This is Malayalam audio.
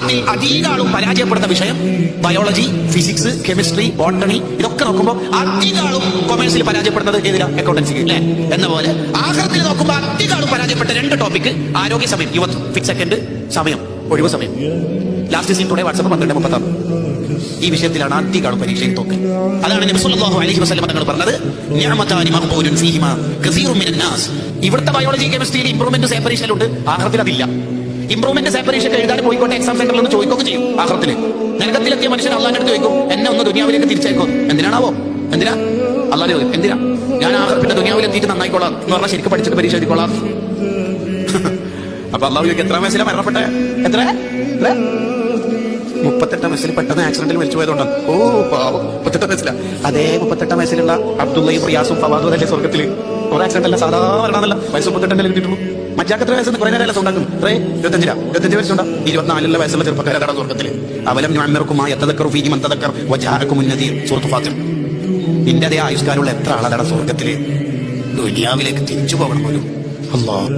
ആഖിറത്തിൽ അധിക ആളും പരാജയപ്പെടുന്ന വിഷയം ബയോളജി, ഫിസിക്സ്, കെമിസ്ട്രി, ബോട്ടണി, ഇതൊക്കെ നോക്കുമ്പോൾ അധിക ആളും കൊമേഴ്സിൽ പരാജയപ്പെടുന്നത് ഏതിലാ? അക്കൗണ്ടൻസിക്ക് അല്ലേ? എന്ന പോലെ ആഖിറത്തിൽ നോക്കുമ്പോൾ അധിക ആളും പരാജയപ്പെട്ട രണ്ട് ടോപ്പിക്: ആരോഗ്യ സമയം, യുവത് ഫിക്സ് സെക്കൻഡ്, സമയം, ഒഴിവ് സമയം. Last seen today WhatsApp 12:36. ഈ വിഷയത്തിലാണ് അധിക ആളും പരീക്ഷയിൽ തോക്ക്. അതാണ് നബി സല്ലല്ലാഹു അലൈഹി വസല്ലം തങ്ങൾ പറഞ്ഞത്, നിഅമതാനി മഖ്ബൂലുൻ ഫീഹിമാ കസീറുൻ മിനൻ നാസ്. ഇവിടുത്തെ ബയോളജി, കെമിസ്ട്രിയിൽ ഇംപ്രൂവ്മെന്റ് സെപ്പറേഷനിലുണ്ട്, ആഖിറത്തിൽ അതില്ല. ഇംപ്രൂവ്മെന്റ് സെപ്പറേഷൻ എഴുതാൻ പോയിക്കോട്ടെ, എക്സാം സെന്ററിൽ നിന്ന് ചോദിക്കുകയൊക്കെ ചെയ്യും. ആഖിറത്തിൽ നരകത്തിലെത്തിയ മനുഷ്യൻ അള്ളാഹിന്റെ അടുത്ത് ചോദിക്കും, എന്നെ ഒന്ന് ദുനിയാവിലേക്ക് തിരിച്ചേക്കോ. എന്തിനാണാവോ? എന്തിനാ? അള്ളാഹിനെ ചോദിക്കും, എന്തിനാ? ഞാൻ പിന്നെ ദുനിയാവിലെത്തിയിട്ട് നന്നായിക്കോളാം എന്ന് പറഞ്ഞാൽ ശരിക്കും പഠിച്ചിട്ട് പരീക്ഷ എഴുതിക്കോളാം. അപ്പൊ അള്ളാഹു ചോദിക്കും, എത്ര വയസ്സിലാണ് മരണപ്പെട്ടെ? എത്ര? 38 വയസ്സിൽ പെട്ടെന്ന് ആക്സിഡന്റിൽ മരിച്ചു പോയതുകൊണ്ടാണ്. ഓ പാവം, 38 വയസ്സില. അതേ 38 വയസ്സിലുള്ള അബ്ദുള്ളയും റിയാസും ഫവാദും അതല്ലേ സ്വർഗത്തില്? ഒരു ആക്സിഡന്റ് അല്ല, സാധാരണ വയസ്സ് 38 കിട്ടിയിട്ടുള്ളൂ. മറ്റാക്ക് എത്ര വയസ്സ്? കുറെ നേരം ഉണ്ടാക്കും. 25 വയസ്സുണ്ടാ? 24 വയസ്സുള്ള ചെറുപ്പക്കാരാണ് സ്വർഗത്തില്. അവലം നുഅമ്മിറുകുമാ യതദക്കറു ഫീഹി മൻ തദക്കർ വജാഅകുമുൻ നദീർ. സൂറത്തുൽ ഫാത്തിർ. നിന്റെ അതേ ആയുഷ്കാലുള്ള എത്ര ആളാണ് സ്വർഗത്തില്? ദുനിയാവിലേക്ക് തിരിച്ചു പോകണം പോലും. അല്ലാഹ്.